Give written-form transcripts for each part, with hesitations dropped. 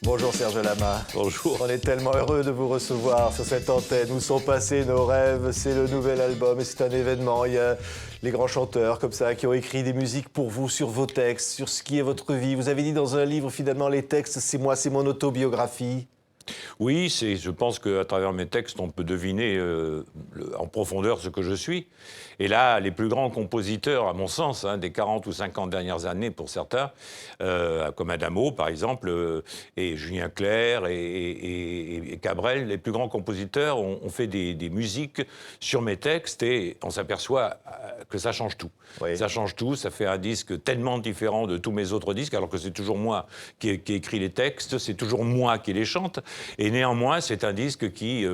Bonjour Serge Lama. Bonjour. On est tellement heureux de vous recevoir sur cette antenne. Où sont passés nos rêves? C'est le nouvel album et c'est un événement. Il y a les grands chanteurs comme ça qui ont écrit des musiques pour vous, sur vos textes, sur ce qui est votre vie. Vous avez dit dans un livre, finalement, les textes, c'est moi, c'est mon autobiographie. Oui, je pense qu'à travers mes textes, on peut deviner en profondeur ce que je suis. Et là, les plus grands compositeurs, à mon sens, des 40 ou 50 dernières années pour certains, comme Adamo par exemple, et Julien Clerc et Cabrel, les plus grands compositeurs ont fait des musiques sur mes textes et on s'aperçoit que ça change tout. Oui. Ça change tout, ça fait un disque tellement différent de tous mes autres disques, alors que c'est toujours moi qui écris les textes, c'est toujours moi qui les chante. Et néanmoins, c'est un disque qui,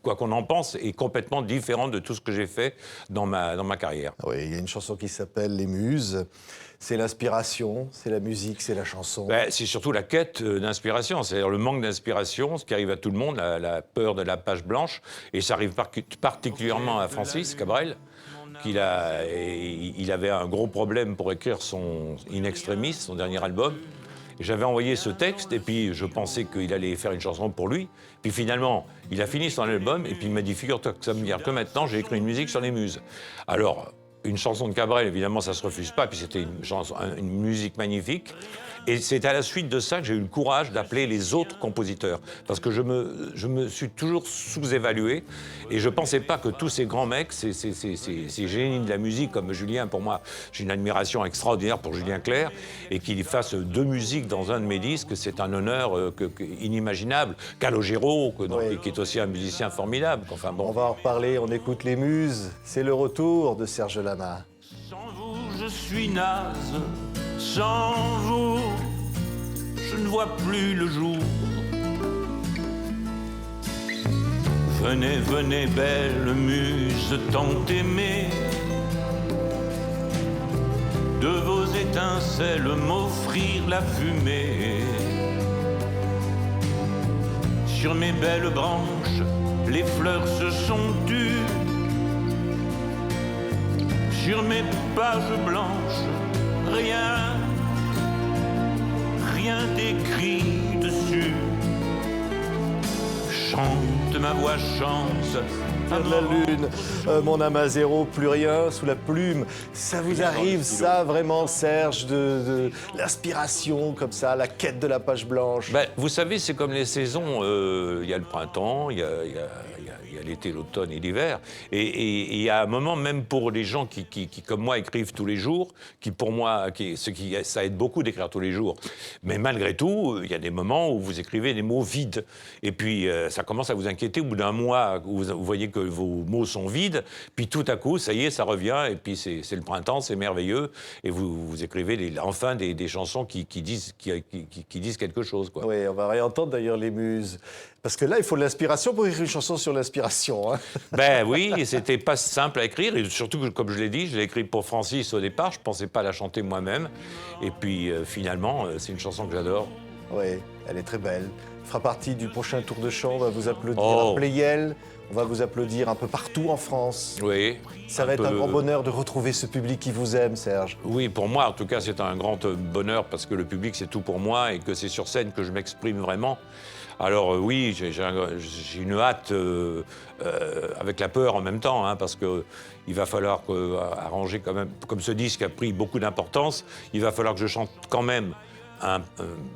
quoi qu'on en pense, est complètement différent de tout ce que j'ai fait dans ma carrière. Oui, il y a une chanson qui s'appelle Les Muses. C'est l'inspiration, c'est la musique, c'est la chanson. C'est surtout la quête d'inspiration, c'est-à-dire le manque d'inspiration, ce qui arrive à tout le monde, la peur de la page blanche. Et ça arrive particulièrement à Francis Cabrel. Il avait un gros problème pour écrire son In Extremis, son dernier album. J'avais envoyé ce texte et puis je pensais qu'il allait faire une chanson pour lui. Puis finalement, il a fini son album et puis il m'a dit « Figure-toi que ça me dire que maintenant j'ai écrit une musique sur les muses ». Alors, une chanson de Cabrel, évidemment, ça ne se refuse pas, puis c'était une musique magnifique. Et c'est à la suite de ça que j'ai eu le courage d'appeler les autres compositeurs. Parce que je me suis toujours sous-évalué. Et je ne pensais pas que tous ces grands mecs, ces génies de la musique comme Julien, pour moi, j'ai une admiration extraordinaire pour Julien Clerc. Et qu'il fasse deux musiques dans un de mes disques, c'est un honneur inimaginable. Calogero, qui est aussi un musicien formidable. Enfin, bon. On va en reparler, on écoute Les Muses. C'est le retour de Serge Lama. Sans vous, je suis naze. Sans vous, je ne vois plus le jour. Venez, venez, belle muse tant aimée, de vos étincelles m'offrir la fumée. Sur mes belles branches, les fleurs se sont tues. Sur mes pages blanches, rien d'écrit dessus. Chante, ma voix chante. De la lune, mon âme à zéro, plus rien sous la plume. Ça vous arrive, ça, vraiment, Serge, de l'inspiration, comme ça, la quête de la page blanche? Vous savez, c'est comme les saisons. Il y a le printemps, il y a l'été, l'automne et l'hiver. Et il y a un moment, même pour les gens qui comme moi, écrivent tous les jours, qui, pour moi, ça aide beaucoup d'écrire tous les jours. Mais malgré tout, il y a des moments où vous écrivez des mots vides. Et puis, ça commence à vous inquiéter au bout d'un mois où vous voyez que vos mots sont vides. Puis tout à coup, ça y est, ça revient. Et puis, c'est le printemps, c'est merveilleux. Et vous écrivez enfin des chansons qui disent quelque chose, quoi. Oui, on va réentendre d'ailleurs Les Muses. Parce que là, il faut de l'inspiration pour écrire une chanson sur l'inspiration. Hein. Oui, et c'était pas simple à écrire. Et surtout, comme je l'ai dit, je l'ai écrit pour Francis au départ. Je pensais pas la chanter moi-même. Et puis, finalement, c'est une chanson que j'adore. Oui, elle est très belle. Elle fera partie du prochain tour de chant. On va vous applaudir à Pleyel. On va vous applaudir un peu partout en France. Oui. Ça va être un grand bonheur de retrouver ce public qui vous aime, Serge. Oui, pour moi, en tout cas, c'est un grand bonheur parce que le public, c'est tout pour moi et que c'est sur scène que je m'exprime vraiment. Alors oui, j'ai une hâte avec la peur en même temps, parce qu'il va falloir arranger quand même, comme ce disque a pris beaucoup d'importance, il va falloir que je chante quand même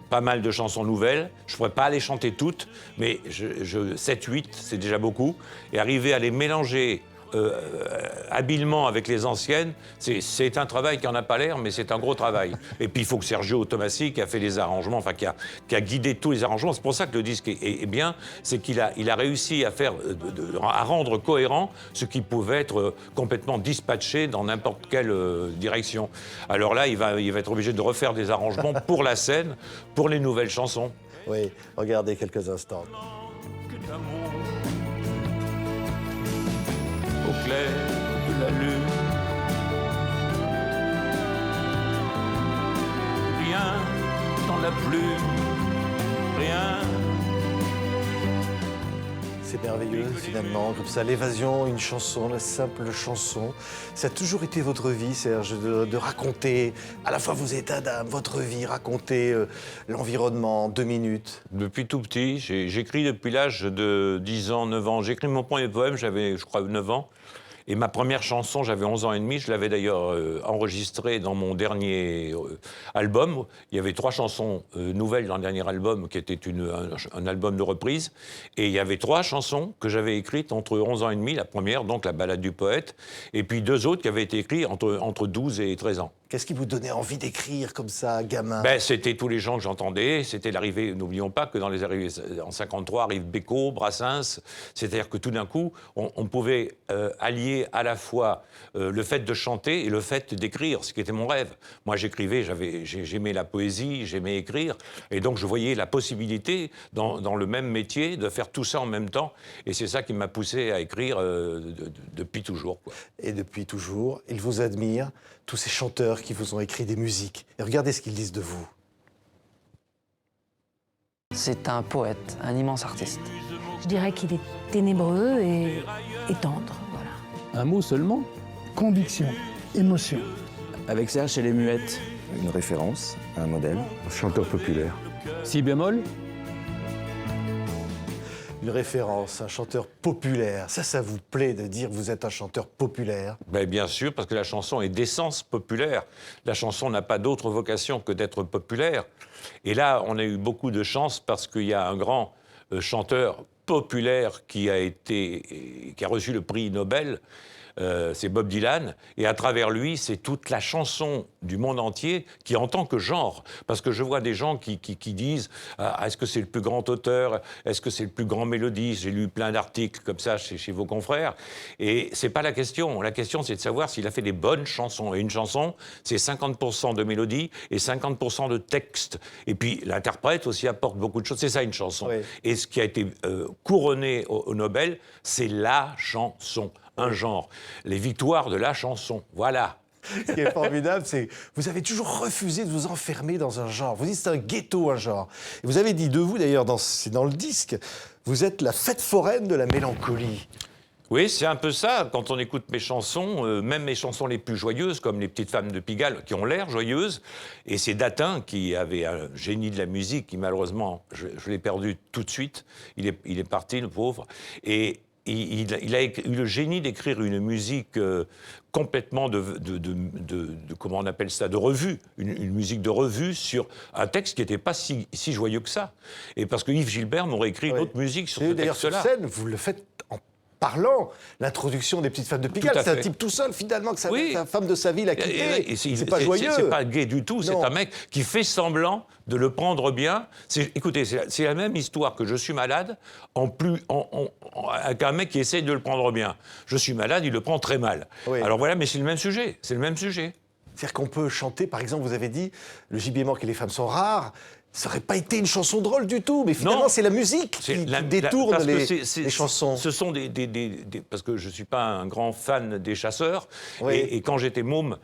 pas mal de chansons nouvelles. Je ne pourrais pas les chanter toutes, mais 7-8, c'est déjà beaucoup. Et arriver à les mélanger habilement avec les anciennes, c'est un travail qui n'en a pas l'air, mais c'est un gros travail. Et puis il faut que Sergio Tomassi, qui a fait les arrangements, enfin qui a guidé tous les arrangements, c'est pour ça que le disque est bien, c'est qu'il a réussi à rendre cohérent ce qui pouvait être complètement dispatché dans n'importe quelle direction. Alors là, il va être obligé de refaire des arrangements pour la scène, pour les nouvelles chansons. Oui, regardez quelques instants. Au clair de la lune, rien dans la pluie, rien. C'est merveilleux, finalement, comme ça, l'évasion, une chanson, la simple chanson. Ça a toujours été votre vie, Serge, de raconter, à la fois vos états d'âme, votre vie, raconter l'environnement, 2 minutes. Depuis tout petit, j'écris depuis l'âge de 10 ans, 9 ans. J'ai écrit mon premier poème, j'avais, je crois, 9 ans. Et ma première chanson, j'avais 11 ans et demi, je l'avais d'ailleurs enregistrée dans mon dernier album. Il y avait 3 chansons nouvelles dans le dernier album, qui était un album de reprise. Et il y avait 3 chansons que j'avais écrites entre 11 ans et demi, la première, donc la Ballade du poète, et puis 2 autres qui avaient été écrites entre 12 et 13 ans. Qu'est-ce qui vous donnait envie d'écrire comme ça, gamin? C'était tous les gens que j'entendais, c'était l'arrivée, n'oublions pas que dans les arrivées en 53 arrive Bécaud, Brassens, c'est-à-dire que tout d'un coup, on pouvait allier à la fois le fait de chanter et le fait d'écrire, ce qui était mon rêve. Moi j'écrivais, j'aimais la poésie, j'aimais écrire, et donc je voyais la possibilité, dans le même métier, de faire tout ça en même temps, et c'est ça qui m'a poussé à écrire depuis toujours, quoi. Et depuis toujours, ils vous admirent, tous ces chanteurs qui vous ont écrit des musiques. Et regardez ce qu'ils disent de vous. C'est un poète, un immense artiste. Je dirais qu'il est ténébreux et tendre, voilà. Un mot seulement? Conviction, émotion. Avec Serge, chez les Muettes. Une référence, un modèle. Un chanteur populaire. Si bémol? Une référence, un chanteur populaire. Ça vous plaît de dire que vous êtes un chanteur populaire? Bien sûr, parce que la chanson est d'essence populaire. La chanson n'a pas d'autre vocation que d'être populaire. Et là, on a eu beaucoup de chance parce qu'il y a un grand chanteur populaire qui a reçu le prix Nobel. C'est Bob Dylan, et à travers lui, c'est toute la chanson du monde entier qui, en tant que genre, parce que je vois des gens qui disent est-ce que c'est le plus grand auteur, est-ce que c'est le plus grand mélodiste? J'ai lu plein d'articles comme ça chez vos confrères, et c'est pas la question. La question, c'est de savoir s'il a fait des bonnes chansons, et une chanson, c'est 50% de mélodie et 50% de texte, et puis l'interprète aussi apporte beaucoup de choses, c'est ça une chanson. Oui. Et ce qui a été couronné au Nobel, c'est la chanson. Un genre, les victoires de la chanson, voilà. Ce qui est formidable, c'est que vous avez toujours refusé de vous enfermer dans un genre. Vous dites c'est un ghetto, un genre. Et vous avez dit de vous, d'ailleurs, c'est dans le disque, vous êtes la fête foraine de la mélancolie. Oui, c'est un peu ça. Quand on écoute mes chansons, même mes chansons les plus joyeuses, comme Les Petites Femmes de Pigalle, qui ont l'air joyeuses, et c'est Datin, qui avait un génie de la musique, qui malheureusement, je l'ai perdu tout de suite. Il est parti, le pauvre. Et il a eu le génie d'écrire une musique complètement comment on appelle ça, de revue, une musique de revue sur un texte qui n'était pas si joyeux que ça. Et parce que Yves Gilbert m'aurait écrit une autre musique sur ce texte-là. D'ailleurs, sur scène, vous le faites en parlant, l'introduction des Petites Femmes de Pigalle. C'est un type tout seul, finalement, que sa femme de sa vie l'a quitté. C'est pas joyeux. C'est pas gai du tout. C'est un mec qui fait semblant de le prendre bien. Écoutez, c'est la même histoire que Je suis malade, avec un mec qui essaye de le prendre bien. Je suis malade, il le prend très mal. Oui. Alors voilà, mais c'est le même sujet. C'est le même sujet. C'est-à-dire qu'on peut chanter, par exemple, vous avez dit, Le gibier mort et les femmes sont rares. Ça n'aurait pas été une chanson drôle du tout, mais finalement, c'est la musique qui détourne les chansons. Ce sont parce que je ne suis pas un grand fan des chasseurs, oui. et quand j'étais môme,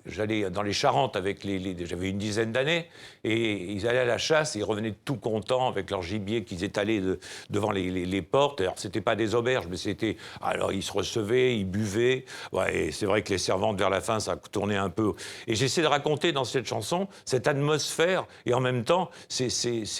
j'allais dans les Charentes avec j'avais une dizaine d'années, et ils allaient à la chasse, et ils revenaient tout contents avec leur gibier qu'ils étalaient devant les portes. Alors, ce n'était pas des auberges, mais c'était... Alors, ils se recevaient, ils buvaient, ouais, et c'est vrai que les servantes, vers la fin, ça tournait un peu. Et j'essaie de raconter dans cette chanson cette atmosphère, et en même temps, c'est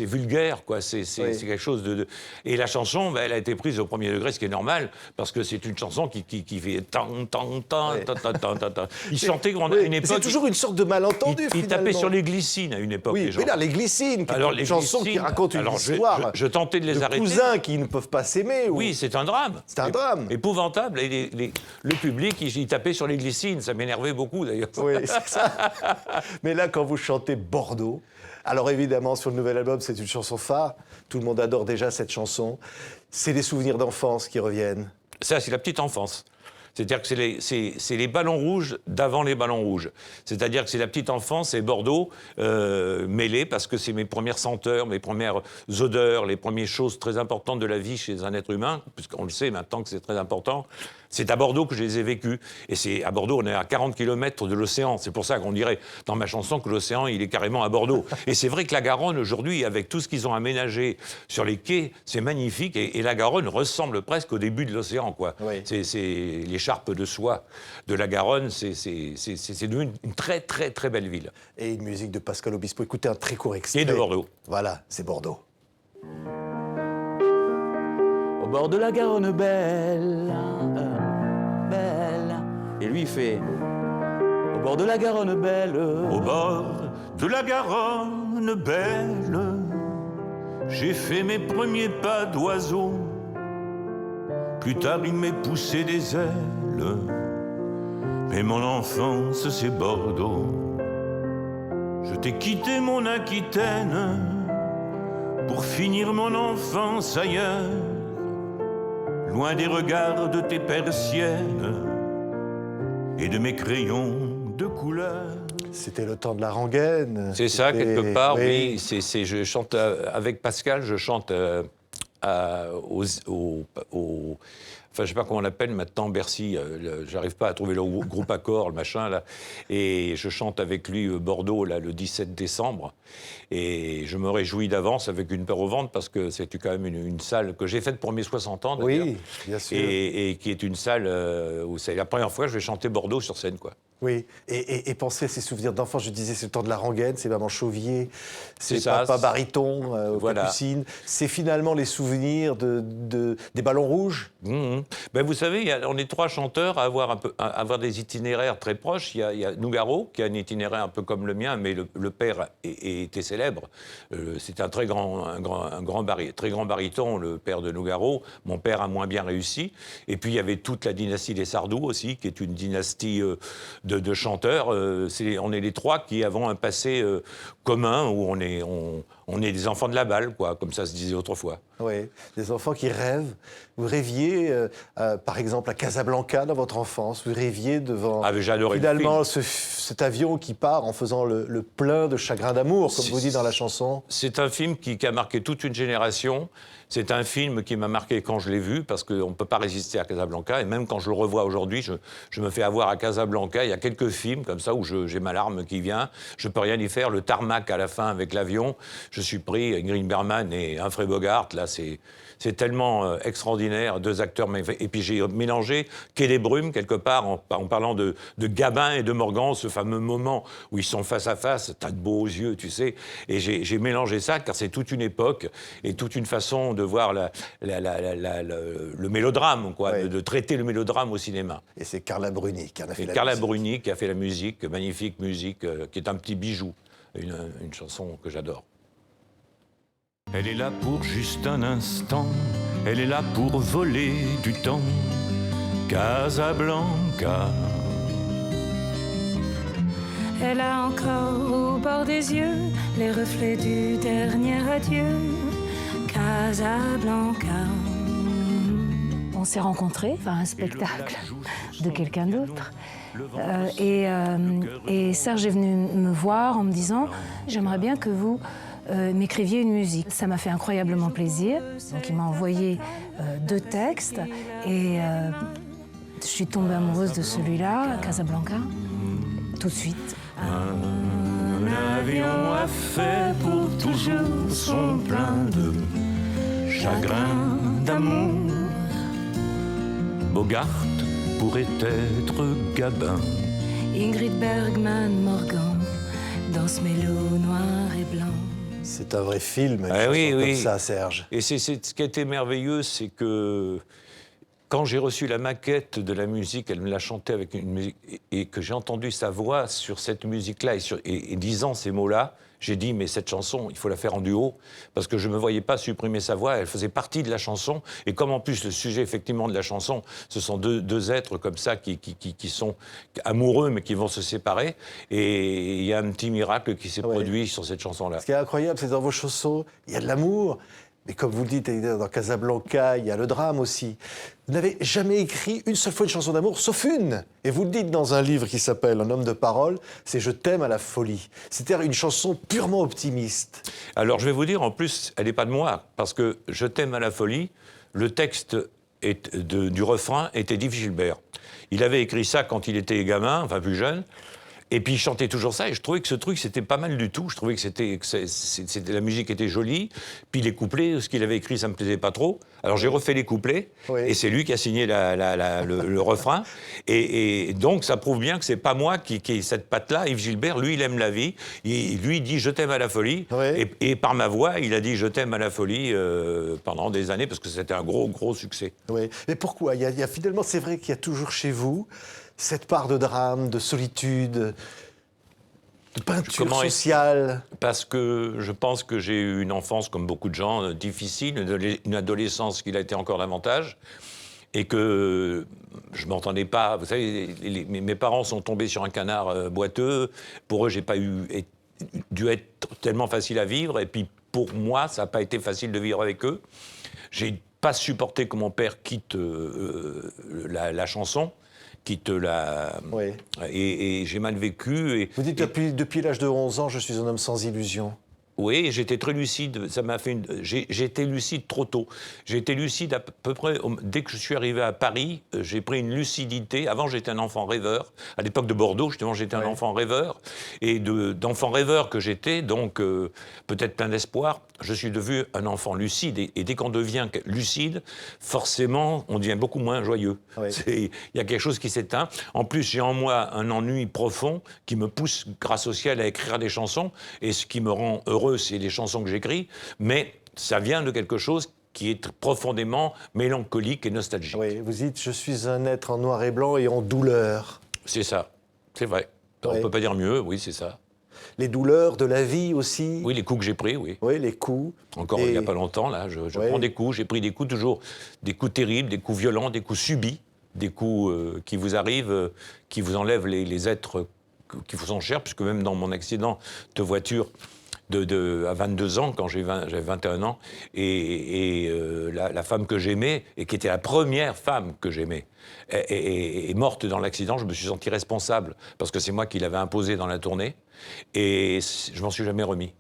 vulgaire, quoi. C'est quelque chose de... Et la chanson, elle a été prise au premier degré, ce qui est normal, parce que c'est une chanson qui fait tan, tan, tan, tan, tan, tan, tan, tan. Ils chantaient à une époque... C'est toujours une sorte de malentendu, finalement. Ils tapaient sur les glycines à une époque, les gens. Oui, mais là, les glycines, une chanson qui raconte une histoire je tentais de les arrêter. Cousins qui ne peuvent pas s'aimer. Oui, c'est un drame. C'est un drame. Épouvantable. Et le public, il tapait sur les glycines. Ça m'énervait beaucoup, d'ailleurs. Oui, c'est ça. Mais là, quand vous chantez Bordeaux, alors évidemment, sur le nouvel album, c'est une chanson phare. Tout le monde adore déjà cette chanson. C'est des souvenirs d'enfance qui reviennent. Ça, c'est la petite enfance. C'est-à-dire que c'est les ballons rouges d'avant les ballons rouges. C'est-à-dire que c'est la petite enfance, c'est Bordeaux mêlé, parce que c'est mes premières senteurs, mes premières odeurs, les premières choses très importantes de la vie chez un être humain, puisqu'on le sait maintenant que c'est très important. C'est à Bordeaux que je les ai vécus. Et c'est à Bordeaux, on est à 40 km de l'océan. C'est pour ça qu'on dirait dans ma chanson que l'océan, il est carrément à Bordeaux. Et c'est vrai que la Garonne, aujourd'hui, avec tout ce qu'ils ont aménagé sur les quais, c'est magnifique. Et la Garonne ressemble presque au début de l'océan, quoi. Oui. C'est l'écharpe de soie de la Garonne, c'est devenu une très, très, très belle ville. Et une musique de Pascal Obispo. Écoutez un très court extrait. Et de Bordeaux. Voilà, c'est Bordeaux. Au bord de la Garonne belle, belle. Et lui il fait au bord de la Garonne belle. Au bord de la Garonne belle, j'ai fait mes premiers pas d'oiseau. Plus tard, il m'est poussé des ailes. Mais mon enfance, c'est Bordeaux. Je t'ai quitté, mon Aquitaine, pour finir mon enfance ailleurs, loin des regards de tes persiennes et de mes crayons de couleur. C'était le temps de la rengaine. C'est ça, quelque part, oui. oui. Je chante avec Pascal, je chante enfin, je sais pas comment on l'appelle maintenant, Bercy. J'arrive pas à trouver le groupe accord, le machin, là. Et je chante avec lui Bordeaux, là, le 17 décembre. Et je me réjouis d'avance avec une peur au ventre parce que c'était quand même une salle que j'ai faite pour mes 60 ans, d'ailleurs. Oui, bien sûr. Et qui est une salle où c'est la première fois que je vais chanter Bordeaux sur scène, quoi. Oui, et penser à ces souvenirs d'enfance, je disais, c'est le temps de la rengaine, c'est maman Chauvier, c'est ça, papa baryton, voilà. Capucine. C'est finalement les souvenirs des ballons rouges. Ben, vous savez, on est 3 chanteurs à avoir des itinéraires très proches. Il y a Nougaro, qui a un itinéraire un peu comme le mien, mais le père était célèbre. C'est un très grand baryton, le père de Nougaro. Mon père a moins bien réussi. Et puis, il y avait toute la dynastie des Sardou aussi, qui est une dynastie de chanteurs. On est les 3 qui avons un passé commun, où on est des enfants de la balle, quoi, comme ça se disait autrefois. Oui, des enfants qui rêvent. Vous rêviez, par exemple, à Casablanca dans votre enfance. Vous rêviez devant, j'adorais finalement, cet avion qui part en faisant le plein de chagrin d'amour, comme vous dites dans la chanson. C'est un film qui a marqué toute une génération. C'est un film qui m'a marqué quand je l'ai vu, parce qu'on ne peut pas résister à Casablanca. Et même quand je le revois aujourd'hui, je me fais avoir à Casablanca. Il y a quelques films comme ça où j'ai ma larme qui vient. Je ne peux rien y faire. Le tarmac à la fin avec l'avion. Je suis pris, Ingrid Bergman et Humphrey Bogart. Là, c'est tellement extraordinaire. 2 acteurs. Et puis j'ai mélangé Quai des Brumes, quelque part, en parlant de Gabin et de Morgan, ce fameux moment où ils sont face à face. T'as de beaux yeux, tu sais. Et j'ai mélangé ça, car c'est toute une époque et toute une façon de voir le mélodrame, quoi, Ouais. de traiter le mélodrame au cinéma. Et c'est Carla Bruni qui en a fait la Carla musique. Bruni qui a fait la musique, magnifique musique, qui est un petit bijou, une chanson que j'adore. Elle est là pour juste un instant, elle est là pour voler du temps. Casablanca. Elle a encore au bord des yeux les reflets du dernier adieu. Casablanca. On s'est rencontrés, enfin un spectacle de quelqu'un d'autre. Et Serge est venu me voir en me disant « J'aimerais bien que vous m'écriviez une musique ». Ça m'a fait incroyablement plaisir. Donc il m'a envoyé 2 textes et je suis tombée amoureuse de celui-là, Casablanca, tout de suite. Un avion a fait pour toujours son plein de chagrin d'amour. Bogart pourrait être Gabin. Ingrid Bergman, Morgan, dans ce mélo noir et blanc. C'est un vrai film, une Ah chanson oui, comme oui. ça, Serge. Et ce qui a été merveilleux, c'est que quand j'ai reçu la maquette de la musique, elle me l'a chantée avec une musique, et que j'ai entendu sa voix sur cette musique-là, et disant ces mots-là, j'ai dit, mais cette chanson, il faut la faire en duo, parce que je ne me voyais pas supprimer sa voix, elle faisait partie de la chanson, et comme en plus le sujet, effectivement, de la chanson, ce sont deux êtres comme ça qui sont amoureux, mais qui vont se séparer, et il y a un petit miracle qui s'est produit sur cette chanson-là. Ce qui est incroyable, c'est que dans vos chansons, il y a de l'amour, mais comme vous le dites, dans Casablanca, il y a le drame aussi. Vous n'avez jamais écrit une seule fois une chanson d'amour, sauf une. Et vous le dites dans un livre qui s'appelle Un homme de parole, c'est « Je t'aime à la folie ». C'était une chanson purement optimiste. Alors je vais vous dire, en plus, elle n'est pas de moi, parce que « Je t'aime à la folie », le texte du refrain était d'Yves Gilbert. Il avait écrit ça quand il était gamin, enfin plus jeune. Et puis il chantait toujours ça, et je trouvais que ce truc, c'était pas mal du tout. Je trouvais que la musique était jolie, puis les couplets, ce qu'il avait écrit, ça me plaisait pas trop. Alors j'ai refait les couplets, et c'est lui qui a signé le refrain. Et donc ça prouve bien que c'est pas moi qui ai cette patte-là. Yves Gilbert, lui, il aime la vie. Lui, il dit « Je t'aime à la folie ». Et par ma voix, il a dit « Je t'aime à la folie » pendant des années, parce que c'était un gros, gros succès. Oui, mais pourquoi finalement, c'est vrai qu'il y a toujours chez vous cette part de drame, de solitude, de peinture sociale. Parce que je pense que j'ai eu une enfance, comme beaucoup de gens, difficile, une adolescence qui l'a été encore davantage, et que je m'entendais pas. Vous savez, mes parents sont tombés sur un canard boiteux. Pour eux, j'ai pas dû être tellement facile à vivre, et puis pour moi, ça n'a pas été facile de vivre avec eux. J'ai pas supporté que mon père quitte la chanson. Quitte la... Oui. Et j'ai mal vécu. Vous dites depuis l'âge de 11 ans, je suis un homme sans illusion. Oui, j'étais très lucide. Ça m'a fait j'ai été lucide trop tôt. J'ai été lucide à peu près dès que je suis arrivé à Paris. J'ai pris une lucidité. Avant, j'étais un enfant rêveur. À l'époque de Bordeaux, justement, j'étais un enfant rêveur. Et d'enfant rêveur que j'étais, donc peut-être plein d'espoir, je suis devenu un enfant lucide. Et dès qu'on devient lucide, forcément, on devient beaucoup moins joyeux. Il y a quelque chose qui s'éteint. En plus, j'ai en moi un ennui profond qui me pousse, grâce au ciel, à écrire des chansons. Et ce qui me rend heureux, c'est les chansons que j'écris, mais ça vient de quelque chose qui est profondément mélancolique et nostalgique. Oui, vous dites, je suis un être en noir et blanc et en douleur. C'est ça, c'est vrai. On ne peut pas dire mieux, oui, c'est ça. Les douleurs de la vie aussi. Oui, les coups que j'ai pris, oui. Oui, les coups. Encore il n'y a pas longtemps, là, je prends des coups. J'ai pris des coups toujours, des coups terribles, des coups violents, des coups subis, des coups qui vous arrivent, qui vous enlèvent les êtres qui vous sont chers, puisque même dans mon accident de voiture, à 22 ans, quand j'avais 21 ans, et la femme que j'aimais, et qui était la première femme que j'aimais, est morte dans l'accident. Je me suis senti responsable, parce que c'est moi qui l'avais imposé dans la tournée, et je m'en suis jamais remis.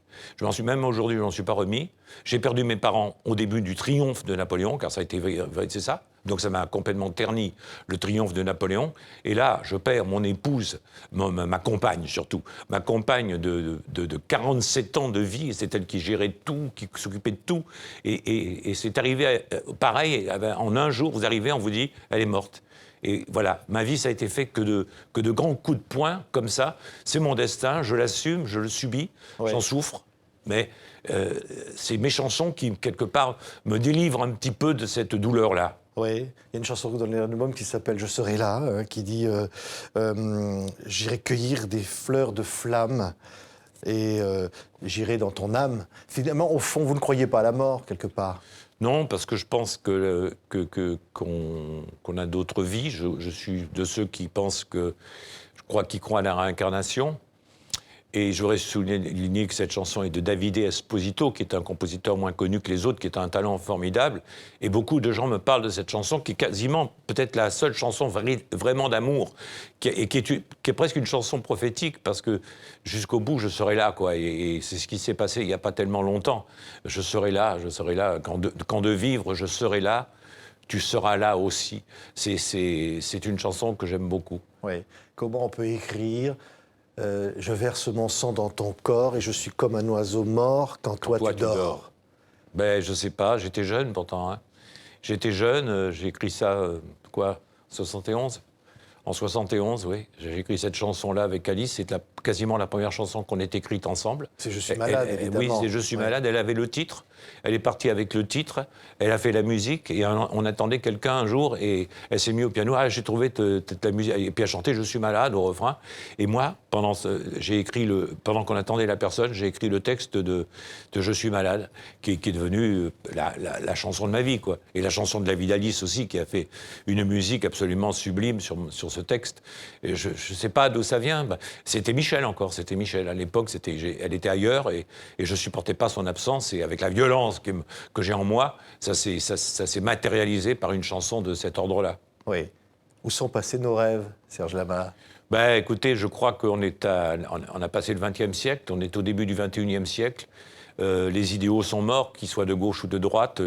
Même aujourd'hui, je m'en suis pas remis. J'ai perdu mes parents au début du triomphe de Napoléon, car ça a été, c'est ça. Donc ça m'a complètement terni, le triomphe de Napoléon. Et là, je perds mon épouse, ma compagne surtout, ma compagne de 47 ans de vie. C'est elle qui gérait tout, qui s'occupait de tout. Et c'est arrivé, pareil, en un jour, vous arrivez, on vous dit, elle est morte. Et voilà, ma vie, ça a été fait que de grands coups de poing, comme ça. C'est mon destin, je l'assume, je le subis, j'en souffre. Mais c'est mes chansons qui, quelque part, me délivrent un petit peu de cette douleur-là. Oui, il y a une chanson dans l'album qui s'appelle « Je serai là », qui dit j'irai cueillir des fleurs de flamme et j'irai dans ton âme ». Finalement, au fond, vous ne croyez pas à la mort, quelque part? Non, parce que je pense qu'on a d'autres vies. Je suis de ceux qui pensent qui croient à la réincarnation. Et j'aurais souligné que cette chanson est de Davide Esposito, qui est un compositeur moins connu que les autres, qui est un talent formidable. Et beaucoup de gens me parlent de cette chanson, qui est quasiment peut-être la seule chanson vraiment d'amour, qui est presque une chanson prophétique, parce que jusqu'au bout, je serai là, quoi. Et c'est ce qui s'est passé il n'y a pas tellement longtemps. Je serai là, quand de vivre, je serai là, tu seras là aussi. C'est une chanson que j'aime beaucoup. Oui. Comment on peut écrire je verse mon sang dans ton corps et je suis comme un oiseau mort quand toi tu dors. Ben, je sais pas, j'étais jeune pourtant. Hein. J'étais jeune, j'ai écrit ça, 71 ? En 71, oui. J'ai écrit cette chanson-là avec Alice. C'est quasiment la première chanson qu'on ait écrite ensemble. C'est Je suis malade, évidemment. Oui, c'est Je suis malade. Elle avait le titre. Elle est partie avec le titre. Elle a fait la musique. Et on attendait quelqu'un un jour. Et elle s'est mise au piano. Ah, j'ai trouvé la musique. Et puis elle chantait Je suis malade au refrain. Et moi, pendant qu'on attendait la personne, j'ai écrit le texte de Je suis malade, qui est devenu la chanson de ma vie, quoi. Et la chanson de la vie d'Alice aussi, qui a fait une musique absolument sublime sur ce texte. Et je ne sais pas d'où ça vient. C'était Michel encore, c'était Michel. À l'époque, elle était ailleurs et je ne supportais pas son absence. Et avec la violence que j'ai en moi, ça s'est matérialisé par une chanson de cet ordre-là. Oui. Où sont passés nos rêves, Serge Lama? Écoutez, je crois qu'on a passé le XXe siècle, on est au début du XXIe siècle. les idéaux sont morts, qu'ils soient de gauche ou de droite.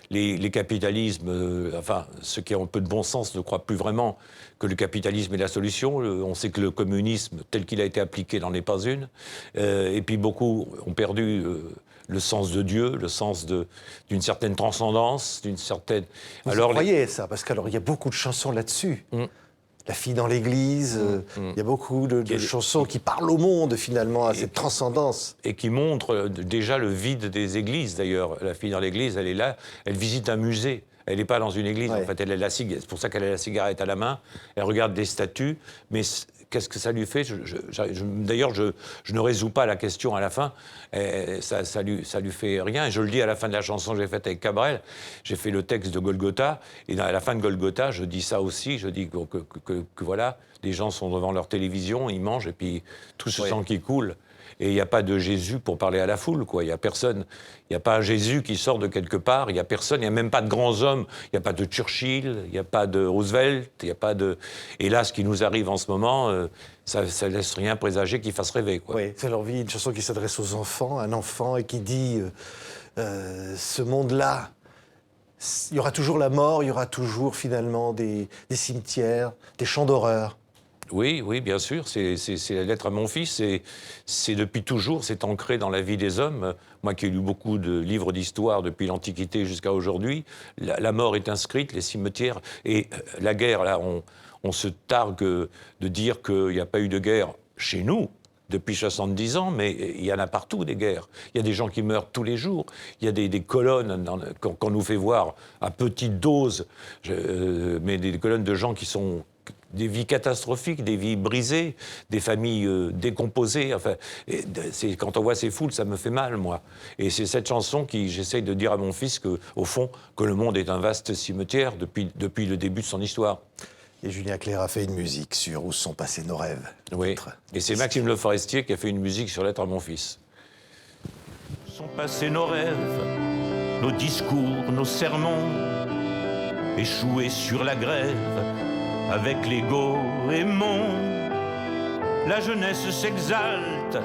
Les capitalismes, enfin, ceux qui ont un peu de bon sens ne croient plus vraiment que le capitalisme est la solution. On sait que le communisme, tel qu'il a été appliqué, n'en est pas une. Et puis beaucoup ont perdu le sens de Dieu, le sens d'une certaine transcendance, d'une certaine... Vous croyez ça? Parce qu'il y a beaucoup de chansons là-dessus. La fille dans l'église, il y a beaucoup de chansons qui parlent au monde, finalement, à cette transcendance. Et qui montrent déjà le vide des églises, d'ailleurs. La fille dans l'église, elle est là, elle visite un musée. Elle n'est pas dans une église, en fait. C'est pour ça qu'elle a la cigarette à la main. Elle regarde des statues, mais qu'est-ce que ça lui fait? D'ailleurs, je ne résous pas la question à la fin. Ça lui fait rien. Et je le dis à la fin de la chanson que j'ai faite avec Cabrel. J'ai fait le texte de Golgotha. Et à la fin de Golgotha, je dis ça aussi. Je dis que voilà, les gens sont devant leur télévision, ils mangent, et puis tout ce sang qui coule. Et il n'y a pas de Jésus pour parler à la foule, quoi. Il n'y a personne. Il n'y a pas un Jésus qui sort de quelque part. Il n'y a personne. Il n'y a même pas de grands hommes. Il n'y a pas de Churchill. Il n'y a pas de Roosevelt. Il n'y a pas de... Et là, ce qui nous arrive en ce moment, ça ne laisse rien présager qui fasse rêver, quoi. Oui, c'est l'envie, une chanson qui s'adresse aux enfants, un enfant, et qui dit ce monde-là, il y aura toujours la mort, il y aura toujours finalement des cimetières, des chants d'horreur. Oui, oui, bien sûr, c'est la lettre à mon fils, c'est depuis toujours, c'est ancré dans la vie des hommes. Moi qui ai lu beaucoup de livres d'histoire depuis l'Antiquité jusqu'à aujourd'hui, la mort est inscrite, les cimetières, et la guerre, là, on se targue de dire qu'il n'y a pas eu de guerre chez nous depuis 70 ans, mais il y en a partout des guerres. Il y a des gens qui meurent tous les jours, il y a des colonnes qu'on nous fait voir à petite dose, mais des colonnes de gens qui sont... des vies catastrophiques, des vies brisées, des familles décomposées. Enfin, quand on voit ces foules, ça me fait mal, moi. Et c'est cette chanson qui, j'essaye de dire à mon fils au fond, que le monde est un vaste cimetière depuis le début de son histoire. Et Julien Clerc a fait une musique sur Où sont passés nos rêves. Oui, et c'est Maxime Le Forestier qui a fait une musique sur Lettre à mon fils. Où sont passés nos rêves, nos discours, nos sermons, échoués sur la grève, avec l'ego aimant. La jeunesse s'exalte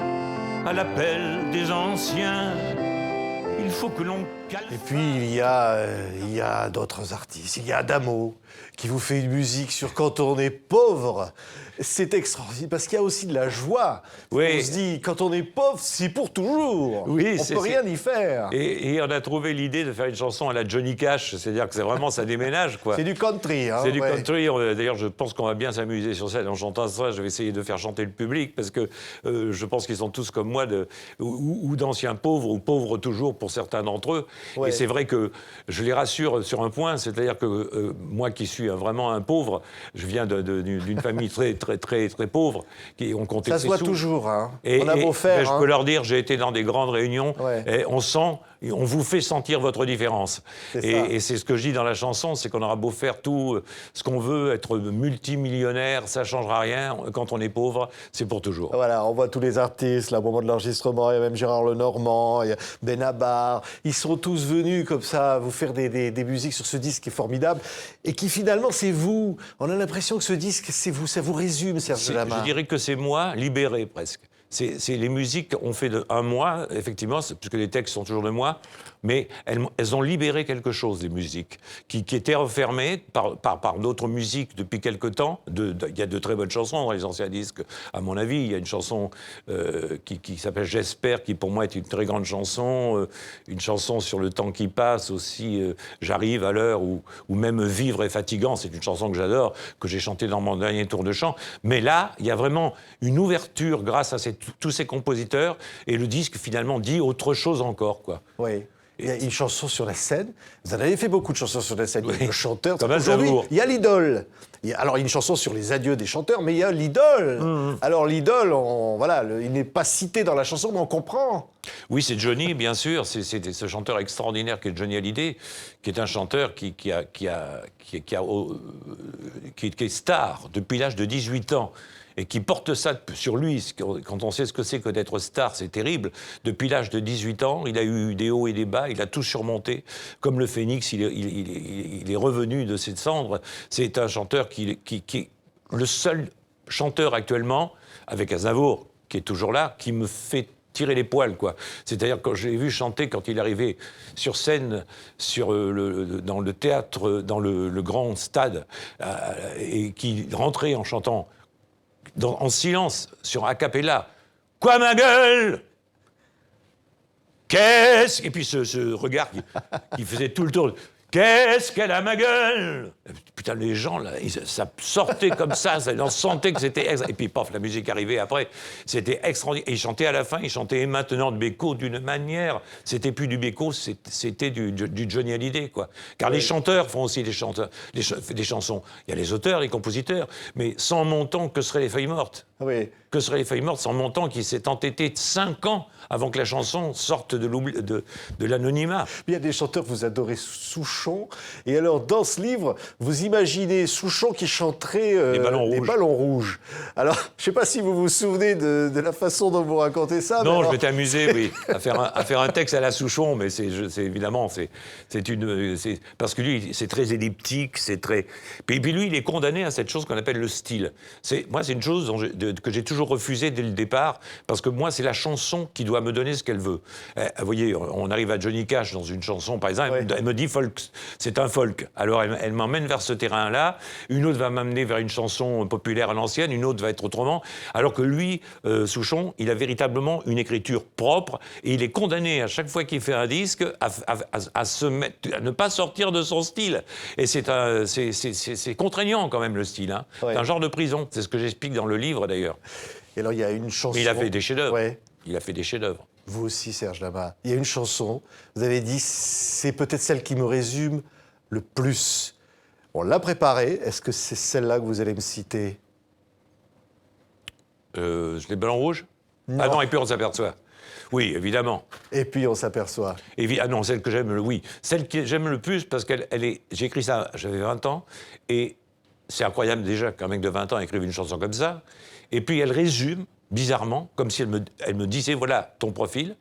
à l'appel des anciens. Il faut que l'on calme. Et puis il y a d'autres artistes. Il y a Adamo qui vous fait une musique sur quand on est pauvre. C'est extraordinaire parce qu'il y a aussi de la joie. Oui. On se dit quand on est pauvre, c'est pour toujours. Oui, on peut rien y faire. Et on a trouvé l'idée de faire une chanson à la Johnny Cash, c'est-à-dire que c'est vraiment ça déménage, quoi. C'est du country, hein. C'est du country. D'ailleurs, je pense qu'on va bien s'amuser sur scène en chantant ça. Je vais essayer de faire chanter le public parce que je pense qu'ils sont tous comme moi, ou d'anciens pauvres, ou pauvres toujours pour certains d'entre eux. Ouais. Et c'est vrai que je les rassure sur un point, c'est-à-dire que moi qui suis vraiment un pauvre, je viens d'une famille très pauvre, qui ont compté ça ses se voit sous. toujours, hein. Et, on a beau faire. Je peux leur dire, j'ai été dans des grandes réunions, et on vous fait sentir votre différence. Et c'est ce que je dis dans la chanson, c'est qu'on aura beau faire tout ce qu'on veut, être multimillionnaire, ça ne changera rien. Quand on est pauvre, c'est pour toujours. Voilà, on voit tous les artistes, là, au moment de l'enregistrement, il y a même Gérard Lenormand, il y a Benabar. Ils sont tous venus comme ça vous faire des musiques sur ce disque qui est formidable et qui finalement, c'est vous. On a l'impression que ce disque, c'est vous, ça vous résume, Serge Lama. Je dirais que c'est moi libéré presque. C'est les musiques ont fait un mois, effectivement, puisque les textes sont toujours de moi, mais elles ont libéré quelque chose, des musiques, qui étaient refermées par d'autres musiques depuis quelque temps. Il y a de très bonnes chansons dans les anciens disques, à mon avis. Il y a une chanson qui s'appelle « J'espère », qui pour moi est une très grande chanson. Une chanson sur le temps qui passe aussi, « J'arrive à l'heure où même vivre est fatigant ». C'est une chanson que j'adore, que j'ai chantée dans mon dernier tour de chant. Mais là, il y a vraiment une ouverture grâce à tous ces compositeurs, et le disque finalement dit autre chose encore, quoi. Oui. Il y a une chanson sur la scène. Vous en avez fait beaucoup de chansons sur la scène. Il y a le chanteur. Comme aujourd'hui, il y a l'idole. Alors, il y a une chanson sur les adieux des chanteurs, mais il y a l'idole. Alors, l'idole, il n'est pas cité dans la chanson, mais on comprend. Oui, c'est Johnny, bien sûr. C'est ce chanteur extraordinaire qui est Johnny Hallyday, qui est un chanteur qui est star depuis l'âge de 18 ans. Et qui porte ça sur lui. Quand on sait ce que c'est que d'être star, c'est terrible. Depuis l'âge de 18 ans, il a eu des hauts et des bas, il a tout surmonté. Comme le phénix, il est revenu de ses cendres. C'est un chanteur qui est le seul chanteur actuellement, avec Aznavour, qui est toujours là, qui me fait tirer les poils, quoi. C'est-à-dire, quand je l'ai vu chanter, quand il arrivait sur scène, dans le théâtre, dans le grand stade, et qu'il rentrait en chantant en silence, sur a cappella, « Quoi, ma gueule ?» Qu'est-ce... Et puis ce regard qui faisait tout le tour. Qu'est-ce qu'elle a, ma gueule? Putain, les gens, là, ça sortait comme ça on sentait que c'était... Et puis, paf, la musique arrivait après. C'était extraordinaire. Et il chantait à la fin, il chantait maintenant de Beko d'une manière... C'était plus du Beko, c'était du Johnny Hallyday, quoi. Car les chanteurs font aussi des chansons. Il y a les auteurs, les compositeurs. Mais sans montant, que seraient les feuilles mortes? Oui. Que seraient les feuilles mortes sans montant qui s'est entêté 5 ans avant que la chanson sorte de l'anonymat? Il y a des chanteurs que vous adorez, Souchon. Et alors, dans ce livre, vous imaginez Souchon qui chanterait Les ballons rouges. Alors, je ne sais pas si vous vous souvenez de la façon dont vous racontez ça. Non, alors... je m'étais amusé, oui, à faire un texte à la Souchon, mais c'est évidemment, parce que lui, c'est très elliptique, c'est très... Puis lui, il est condamné à cette chose qu'on appelle le style. Moi, c'est une chose que j'ai toujours refusé dès le départ, parce que moi, c'est la chanson qui doit me donner ce qu'elle veut. Vous voyez, on arrive à Johnny Cash dans une chanson, par exemple, elle me dit folk, c'est un folk. Alors elle m'emmène vers ce terrain-là, une autre va m'amener vers une chanson populaire à l'ancienne, une autre va être autrement, alors que lui, Souchon, il a véritablement une écriture propre, et il est condamné à chaque fois qu'il fait un disque à ne pas sortir de son style. Et c'est contraignant quand même, le style. Hein. Ouais. C'est un genre de prison, c'est ce que j'explique dans le livre d'ailleurs. Et alors, il y a une chanson... Mais il a fait des chefs-d'œuvre. Ouais. Il a fait des chefs-d'œuvre. Vous aussi, Serge Lama. Il y a une chanson, vous avez dit, c'est peut-être celle qui me résume le plus. On l'a préparée. Est-ce que c'est celle-là que vous allez me citer? Les ballons rouges? Non. Ah non, et puis on s'aperçoit. Oui, évidemment. Et puis on s'aperçoit. Ah non, celle que j'aime, oui. Celle que j'aime le plus, parce qu'elle est... J'ai écrit ça, j'avais 20 ans, et c'est incroyable déjà qu'un mec de 20 ans écrive une chanson comme ça. Et puis elle résume, bizarrement, comme si elle me disait, voilà ton profil.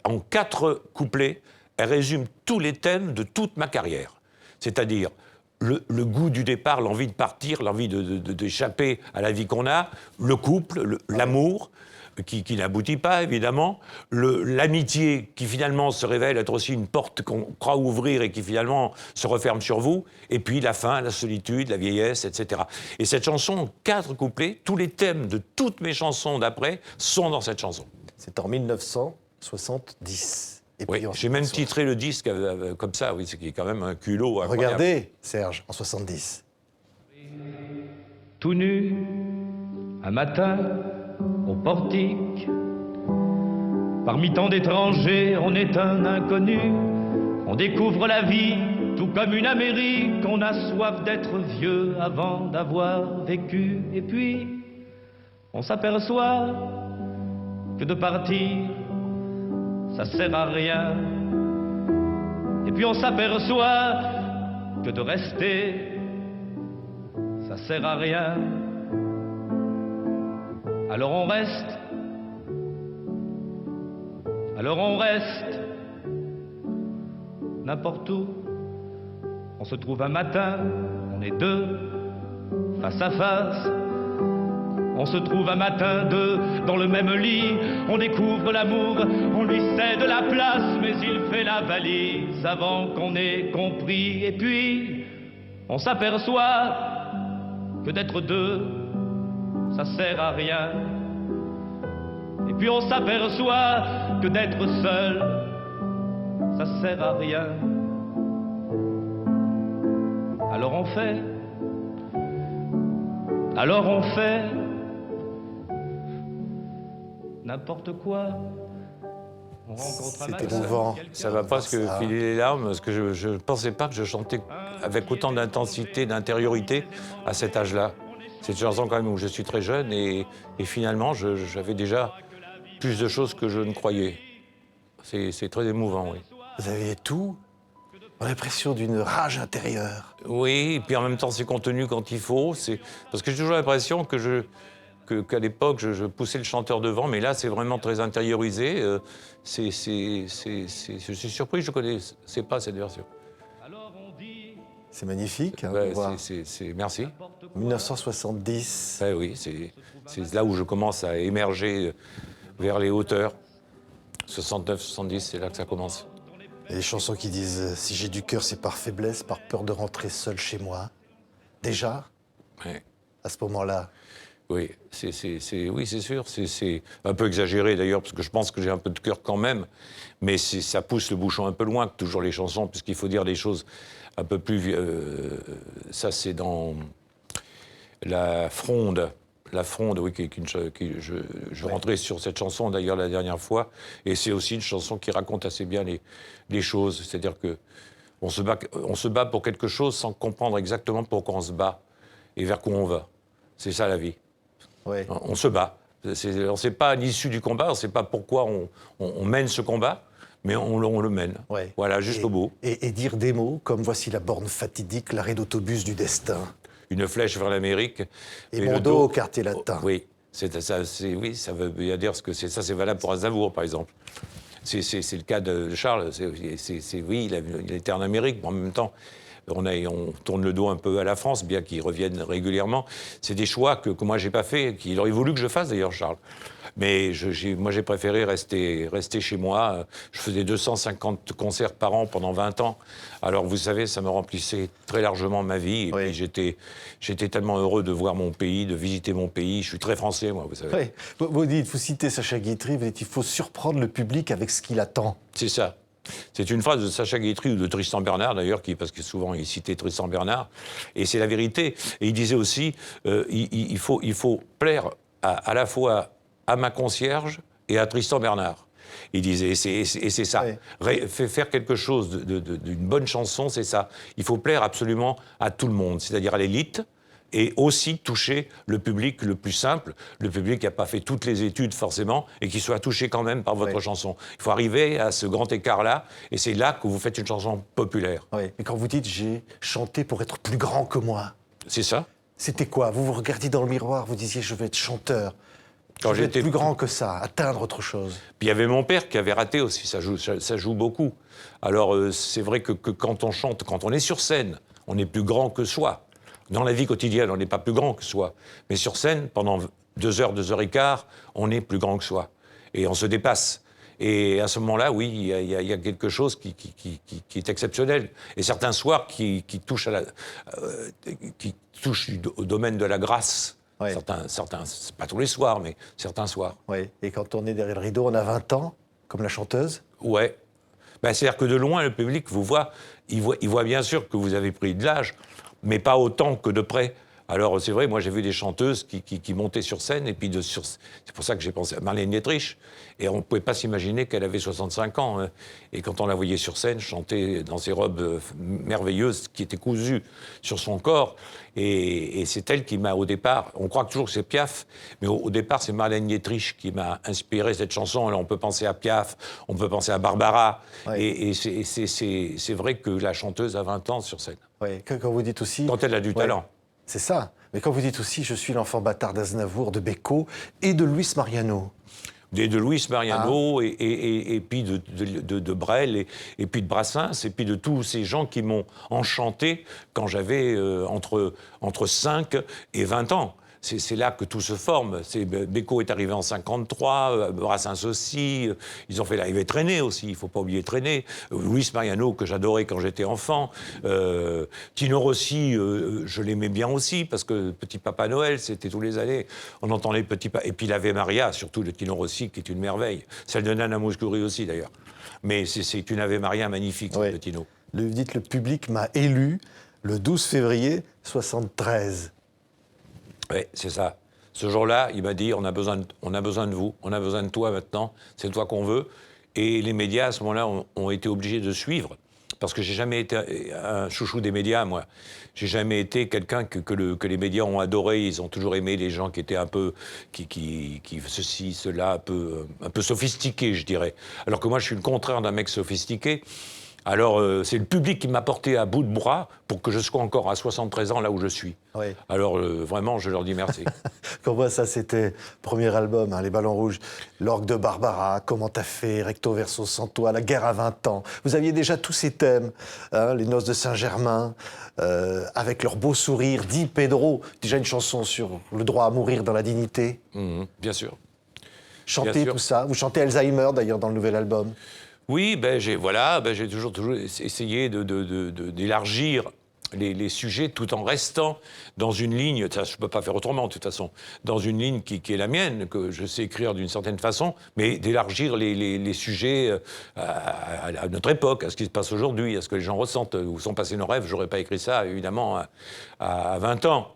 En 4 couplets, elle résume tous les thèmes de toute ma carrière. C'est-à-dire le goût du départ, l'envie de partir, l'envie d'échapper à la vie qu'on a, le couple, l'amour, qui n'aboutit pas, évidemment, l'amitié qui finalement se révèle être aussi une porte qu'on croit ouvrir et qui finalement se referme sur vous, et puis la fin, la solitude, la vieillesse, etc. Et cette chanson, 4 couplets, tous les thèmes de toutes mes chansons d'après sont dans cette chanson. C'est en 1970. Et Oui, puis on j'ai même s'aperçoit. titré le disque comme ça, oui, ce qui est quand même un culot incroyable. Regardez, Serge, en 70. Tout nu, un matin, au portique. Parmi tant d'étrangers, on est un inconnu. On découvre la vie, tout comme une Amérique. On a soif d'être vieux avant d'avoir vécu. Et puis, on s'aperçoit que de partir, ça sert à rien. Et puis on s'aperçoit que de rester, ça sert à rien. Alors on reste, n'importe où. On se trouve un matin, on est 2, face à face. On se trouve un matin 2 dans le même lit. On découvre l'amour, on lui cède la place, mais il fait la valise avant qu'on ait compris. Et puis, on s'aperçoit que d'être 2, ça sert à rien. Et puis on s'aperçoit que d'être seul, ça sert à rien. Alors on fait n'importe quoi. On rencontre un C'est matin, émouvant. Ça va presque filer les larmes, parce que je ne pensais pas que je chantais avec autant d'intensité, d'intériorité à cet âge-là. C'est une chanson quand même où je suis très jeune et finalement j'avais déjà plus de choses que je ne croyais. C'est très émouvant, oui. Vous aviez tout. On a l'impression d'une rage intérieure. Oui, et puis en même temps c'est contenu quand il faut. Parce que j'ai toujours l'impression qu'à l'époque je poussais le chanteur devant, mais là c'est vraiment très intériorisé. Je suis surpris, je ne connaissais pas cette version. C'est magnifique. Hein, Ouais, de voir. merci. 1970. Ouais, oui, c'est là où je commence à émerger vers les hauteurs. 69, 70, c'est là que ça commence. Et les chansons qui disent « Si j'ai du cœur, c'est par faiblesse, par peur de rentrer seul chez moi ». Déjà, Ouais. à ce moment-là, Oui, oui, c'est sûr. C'est un peu exagéré d'ailleurs, parce que je pense que j'ai un peu de cœur quand même. Mais ça pousse le bouchon un peu loin que toujours les chansons, puisqu'il faut dire des choses un peu plus... ça, c'est dans La Fronde. La Fronde, oui, je rentrais sur cette chanson d'ailleurs la dernière fois. Et c'est aussi une chanson qui raconte assez bien les choses. C'est-à-dire que on se bat pour quelque chose sans comprendre exactement pourquoi on se bat et vers quoi on va. C'est ça la vie. ouais. On se bat. On ne sait pas l'issue du combat, on ne sait pas pourquoi on mène ce combat, mais on le mène. Ouais. Voilà, jusqu'au bout. Et dire des mots comme « Voici la borne fatidique, l'arrêt d'autobus du destin Une flèche vers l'Amérique. » et mon dos au quartier latin. Oui, oui, ça veut bien dire ce que c'est. Ça, c'est valable pour Aznavour, par exemple. C'est le cas de Charles. Oui, il était en Amérique, mais en même temps, on tourne le dos un peu à la France, bien qu'il revienne régulièrement. C'est des choix que moi, j'ai pas fait, qu'il aurait voulu que je fasse, d'ailleurs, Charles. Mais moi, j'ai préféré rester chez moi. Je faisais 250 concerts par an pendant 20 ans. Alors, vous savez, ça me remplissait très largement ma vie. Et Oui. puis, j'étais tellement heureux de voir mon pays, de visiter mon pays. Je suis très français, moi, vous savez. Ouais. Vous citez Sacha Guitry, vous dites « Il faut surprendre le public avec ce qu'il attend ». C'est ça. C'est une phrase de Sacha Guitry ou de Tristan Bernard, d'ailleurs, parce que souvent il citait Tristan Bernard. Et c'est la vérité. Et il disait aussi il faut plaire à la fois à ma concierge et à Tristan Bernard. Il disait, et c'est ça. Ouais. Faire quelque chose d'une bonne chanson, c'est ça. Il faut plaire absolument à tout le monde, c'est-à-dire à l'élite, et aussi toucher le public le plus simple, le public qui n'a pas fait toutes les études forcément, et qui soit touché quand même par votre chanson. Il faut arriver à ce grand écart-là, et c'est là que vous faites une chanson populaire. Ouais. Mais quand vous dites « J'ai chanté pour être plus grand que moi C'est ça. », c'était quoi? Vous vous regardiez dans le miroir, vous disiez « Je vais être chanteur ». Quand Je vais être j'étais plus grand que ça, atteindre autre chose. Puis il y avait mon père qui avait raté aussi, ça joue beaucoup. Alors c'est vrai que quand on chante, quand on est sur scène, on est plus grand que soi. Dans la vie quotidienne, on n'est pas plus grand que soi. Mais sur scène, pendant 2 heures, 2 heures et quart, on est plus grand que soi. Et on se dépasse. Et à ce moment-là, oui, il y a quelque chose qui est exceptionnel. Et certains soirs qui touchent au domaine de la grâce. Ouais. Certains, c'est pas tous les soirs, mais certains soirs. Ouais. Et quand on est derrière le rideau, on a 20 ans, comme la chanteuse. Ouais. Ben, c'est-à-dire que de loin, le public vous voit. Il voit bien sûr que vous avez pris de l'âge, mais pas autant que de près. Alors, c'est vrai, moi, j'ai vu des chanteuses qui montaient sur scène, et puis c'est pour ça que j'ai pensé à Marlène Dietrich, et on ne pouvait pas s'imaginer qu'elle avait 65 ans. Hein. Et quand on la voyait sur scène, chanter dans ses robes merveilleuses qui étaient cousues sur son corps, et c'est elle qui m'a, au départ, on croit toujours que c'est Piaf, mais au départ, c'est Marlène Dietrich qui m'a inspiré cette chanson. Alors, on peut penser à Piaf, on peut penser à Barbara, Ouais. et c'est vrai que la chanteuse a 20 ans sur scène. Ouais. Quand vous dites aussi... Quand elle a du talent. C'est ça. Mais quand vous dites aussi « Je suis l'enfant bâtard d'Aznavour, de Beko et de Luis Mariano ». De Luis Mariano, et puis de Brel, et puis de Brassens, et puis de tous ces gens qui m'ont enchanté quand j'avais entre 5 et 20 ans. C'est là que tout se forme. Beko est arrivé en 53, Brassens aussi, ils ont fait l'arrivée Traîné aussi, il ne faut pas oublier Traîné, Luis Mariano, que j'adorais quand j'étais enfant, Tino Rossi, je l'aimais bien aussi, parce que Petit Papa Noël, c'était tous les années, on entendait Petit Papa... Et puis l'Ave Maria, surtout de Tino Rossi, qui est une merveille. Celle de Nana Mouskouri aussi, d'ailleurs. Mais c'est une Ave Maria magnifique, celle de Tino. Vous dites « Le public m'a élu le 12 février 73 ». Oui, c'est ça. Ce jour-là, il m'a dit, on a besoin de vous, on a besoin de toi maintenant, c'est toi qu'on veut. Et les médias, à ce moment-là, ont été obligés de suivre. Parce que j'ai jamais été un chouchou des médias, moi. J'ai jamais été quelqu'un que les médias ont adoré. Ils ont toujours aimé les gens qui étaient un peu, qui ceci, cela, un peu sophistiqués, je dirais. Alors que moi, je suis le contraire d'un mec sophistiqué. Alors, c'est le public qui m'a porté à bout de bras pour que je sois encore à 73 ans là où je suis. Oui. Alors, vraiment, je leur dis merci. Quand moi, ça, c'était premier album, hein, Les Ballons Rouges, L'Orgue de Barbara, Comment t'as fait, Recto verso sans toi, La guerre à 20 ans. Vous aviez déjà tous ces thèmes, hein, Les Noces de Saint-Germain, avec leur beau sourire, Di Pedro, déjà une chanson sur le droit à mourir dans la dignité. Bien sûr. chanter sûr. tout ça. Vous chantez Alzheimer d'ailleurs dans le nouvel album. Oui, j'ai toujours essayé d'élargir les sujets tout en restant dans une ligne, ça je ne peux pas faire autrement de toute façon, dans une ligne qui est la mienne, que je sais écrire d'une certaine façon, mais d'élargir les sujets à notre époque, à ce qui se passe aujourd'hui, à ce que les gens ressentent. Où sont passés nos rêves, j'aurais pas écrit ça évidemment à 20 ans,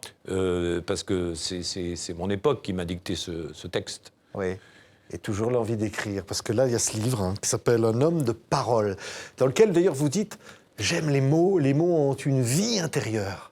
parce que c'est mon époque qui m'a dicté ce texte. Oui. Et toujours l'envie d'écrire, parce que là, il y a ce livre qui s'appelle Un homme de parole, dans lequel d'ailleurs vous dites « J'aime les mots ont une vie intérieure ».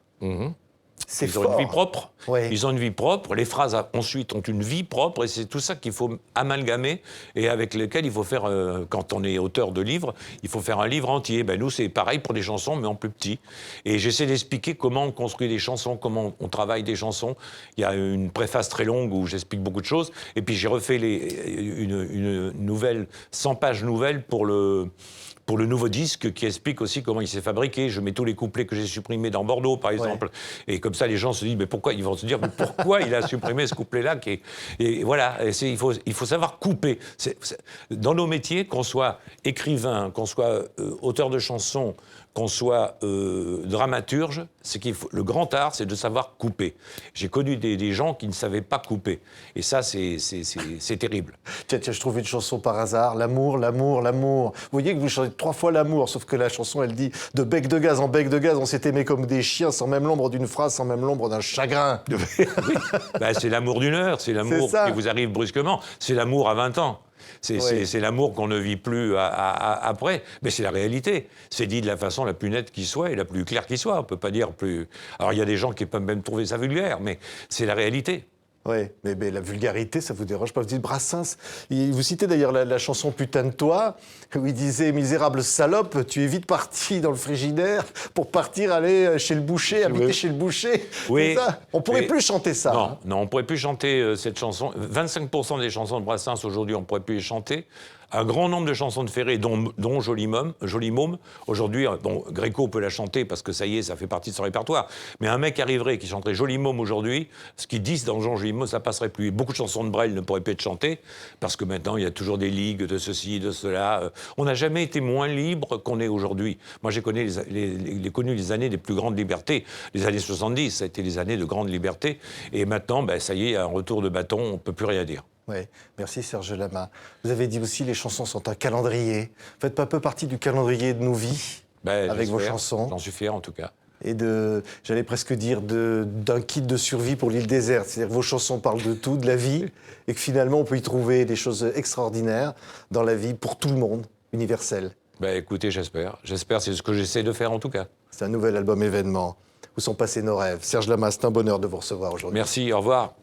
C'est Ils ont fort. une vie propre. Ouais. Ils ont une vie propre. Les phrases ensuite ont une vie propre et c'est tout ça qu'il faut amalgamer et avec lequel il faut faire, quand on est auteur de livres, il faut faire un livre entier. Ben, nous, c'est pareil pour des chansons, mais en plus petit. Et j'essaie d'expliquer comment on construit des chansons, comment on travaille des chansons. Il y a une préface très longue où j'explique beaucoup de choses. Et puis j'ai refait une nouvelle, 100 pages nouvelles pour le nouveau disque qui explique aussi comment il s'est fabriqué. Je mets tous les couplets que j'ai supprimés dans Bordeaux, par exemple. Et comme ça, les gens se disent, mais pourquoi? Ils vont se dire, mais pourquoi il a supprimé ce couplet-là Et voilà, il faut savoir couper. Dans nos métiers, qu'on soit écrivain, qu'on soit auteur de chansons, qu'on soit dramaturge, le grand art, c'est de savoir couper. J'ai connu des gens qui ne savaient pas couper. Et ça, c'est terrible. Tiens, je trouve une chanson par hasard. L'amour, l'amour, l'amour. Vous voyez que vous chantez 3 fois l'amour, sauf que la chanson, elle dit « De bec de gaz en bec de gaz, on s'est aimé comme des chiens, sans même l'ombre d'une phrase, sans même l'ombre d'un chagrin. » Ben, c'est l'amour d'une heure, c'est l'amour qui vous arrive brusquement. C'est l'amour à 20 ans. C'est l'amour qu'on ne vit plus après. Mais c'est la réalité. C'est dit de la façon la plus nette qui soit et la plus claire qui soit. On ne peut pas dire plus... Alors, il y a des gens qui peuvent même trouver ça vulgaire, mais c'est la réalité. Oui, mais la vulgarité, ça vous dérange pas? Vous dites Brassens. Vous citez d'ailleurs la chanson Putain de toi, où il disait « Misérable salope, tu es vite parti dans le frigidaire pour partir aller chez le boucher, habiter chez le boucher. » Oui. Ça. On pourrait plus chanter ça. Non, non, on pourrait plus chanter cette chanson. 25% des chansons de Brassens, aujourd'hui, on pourrait plus les chanter. Un grand nombre de chansons de Ferré, dont Joli Môme. Aujourd'hui, bon, Gréco peut la chanter parce que ça y est, ça fait partie de son répertoire. Mais un mec arriverait qui chanterait Joli Môme aujourd'hui, ce qu'ils disent dans Jean Joli Môme, ça passerait plus. Et beaucoup de chansons de Brel ne pourraient plus être chantées parce que maintenant, il y a toujours des ligues de ceci, de cela. On n'a jamais été moins libre qu'on est aujourd'hui. Moi, j'ai connu les années des plus grandes libertés. Les années 70, ça a été les années de grande liberté. Et maintenant, ben, ça y est, un retour de bâton, on ne peut plus rien dire. Oui, merci Serge Lama. Vous avez dit aussi les chansons sont un calendrier. Vous faites pas un peu partie du calendrier de nos vies avec vos chansons. J'en suis fier en tout cas. Et j'allais presque dire, d'un kit de survie pour l'île déserte. C'est-à-dire que vos chansons parlent de tout, de la vie, et que finalement on peut y trouver des choses extraordinaires dans la vie pour tout le monde, universel. Ben, écoutez, j'espère. J'espère, c'est ce que j'essaie de faire en tout cas. C'est un nouvel album événement. Où sont passés nos rêves. Serge Lama, c'est un bonheur de vous recevoir aujourd'hui. Merci, au revoir.